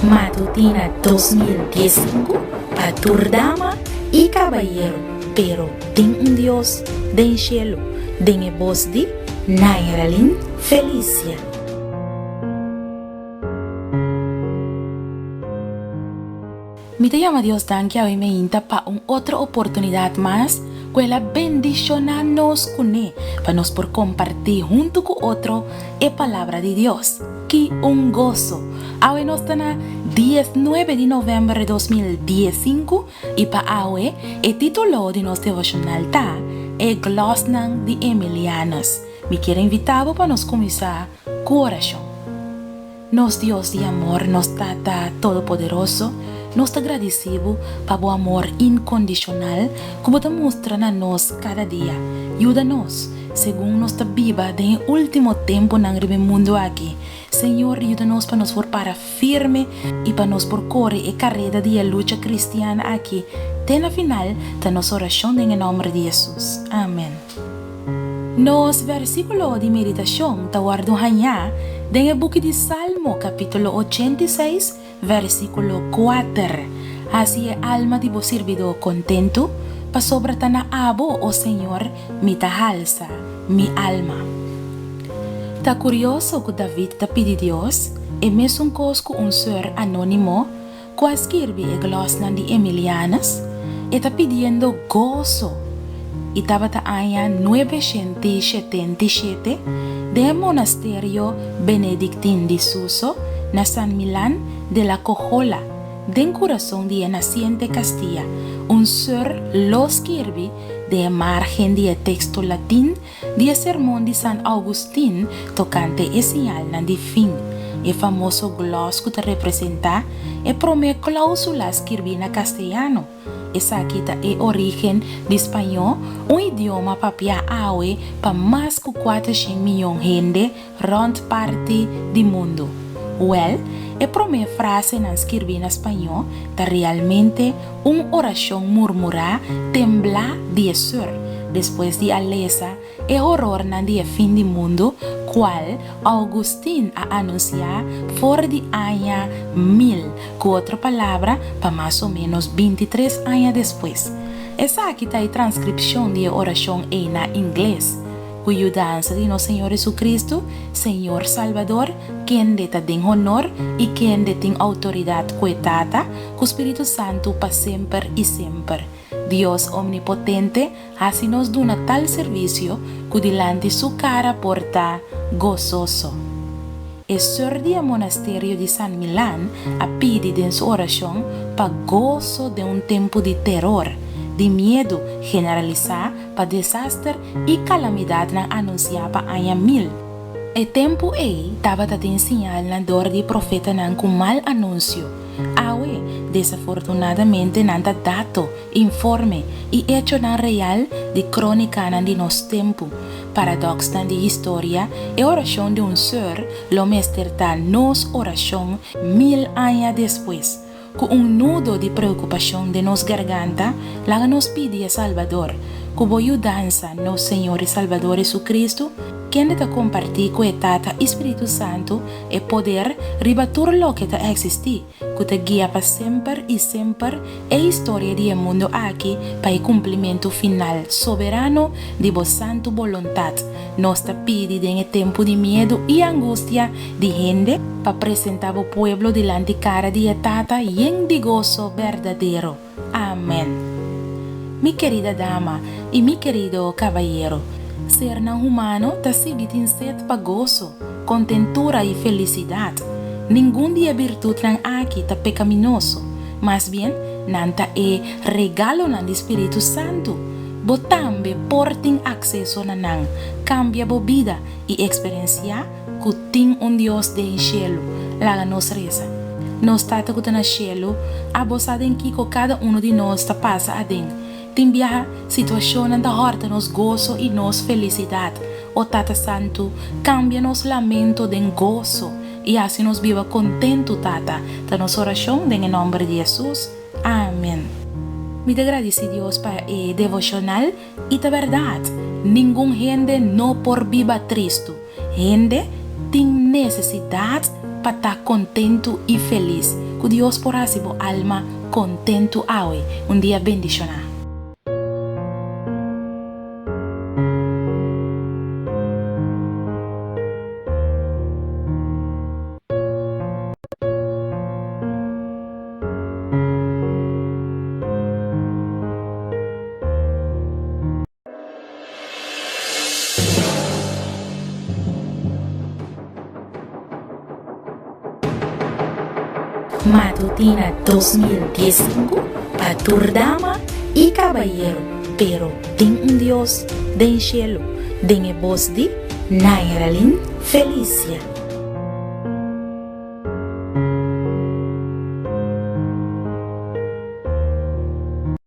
Matutina 2015 para Turdama y Caballero, pero tem un Dios del cielo, den voz de Nairalin Felicia. Me te llama Dios dan que hoy me inta para una otra oportunidad más, que la bendición nos cune, para nos por compartir junto con otro la palabra de Dios. Que un gozo. Hoy nos está 19 de noviembre de 2015 y para hoy el título de nuestro devocional está El Glosnan de Emilianos. Me quiero invitar para nos comenzar con oración. Nos Dios de amor, nos Tata Todopoderoso, nos agradecemos por tu amor incondicional que te muestra a nos cada día. Ayúdanos, según nuestra viva de último tiempo en el mundo aquí. Señor, ayúdanos para nos para firme y para nos por correr la carrera de la lucha cristiana aquí. Ten la final de nuestra oración en el nombre de Jesús. Amén. Nos versículo de meditación te guardo allá en el book de Salmo capítulo 86 versículo 4. Así el alma de vos servidor contento, pa sobra tana abo, oh Señor, mi tahalsa, mi alma. Ta curioso que David ta pidi Dios, e mes un cosco un ser anónimo, que escribe el glosnan de Emilianas, e ta pidiendo gozo. Y taba ta aya 977 de monasterio Benedictín de Suso, na San Milán de la Cojola, den corazón de naciente Castilla, un ser lo escribe de margen de texto latín de sermón de San Agustín tocante ese alma de fin. El famoso gloss que te representa el prome cláusula escribida castellano. Esa quita el origen de español, un idioma papia awe para más de 400 millones de gente rond parte del mundo. Well, la primera frase en escribir en español está realmente una oración murmurada, temblar de ser, después de aleza el horror de fin del mundo, cual Agustín ha anunciado fuera de año 1000, con otra palabra, para más o menos 23 años después. Esa aquí está la transcripción de oración en inglés. Cuya ayudanza de nuestro Señor Jesucristo, Señor Salvador, quien de den honor y quien de ten autoridad cuetata, con Espíritu Santo para siempre y siempre. Dios omnipotente, así nos da tal servicio que delante su cara porta gozoso. El ser del monasterio de San Milán ha pedido en su oración para gozo de un tiempo de terror, de miedo generalizado para desastre y calamidad anunciada para año 1000. El tiempo estaba de señal na dor de profeta con mal anuncio. Awe, desafortunadamente, nada dato, informe y hecho real de crónica de nos tiempo. Paradox de historia e oración de un ser lo mesterta nos oración 1000 años después. Con un nudo de preocupación de nos garganta, la nos pide a Salvador, cubo ayudanza nos Señor y Salvador Jesucristo, quien te compartir con el Tata Espíritu Santo el poder ribatur lo que te existe, que te guía para siempre y siempre la historia del mundo aquí para el cumplimiento final soberano de vos santo voluntad. Nos te pide en el tiempo de miedo y angustia de gente para presentar al pueblo delante cara de Tata y de gozo verdadero. Amén. Mi querida dama y mi querido caballero, ser não humano ta seguit in set pa gozo, contentura y felicidad. Ningún día virtud nan aquí ta pecaminoso, más bien nanta regalo nan di Espíritu Santo. Botambe portin acceso nan cambia bo vida y experiencia kuting un Dios de cielo. Laga nos reza. Nos tata kuta na cielo, abosada en kiko cada uno de nos ta pasa aden. Timbia situación da horta nos gozo y nos felicidad. O Tata Santo, cambia nos lamento de gozo y así nos viva contento, Tata. Da nos oración en el nombre de Jesús. Amén. Me agradece Dios para el devocional y de verdad, ningún gente no por viva triste. Gente tiene necesidad para estar contento y feliz. que Dios por así alma contento hoy. Un día bendicionado. Matutina 2015 para Turdama y Caballero, pero ten un Dios den cielo, den voz de Nairalin Felicia.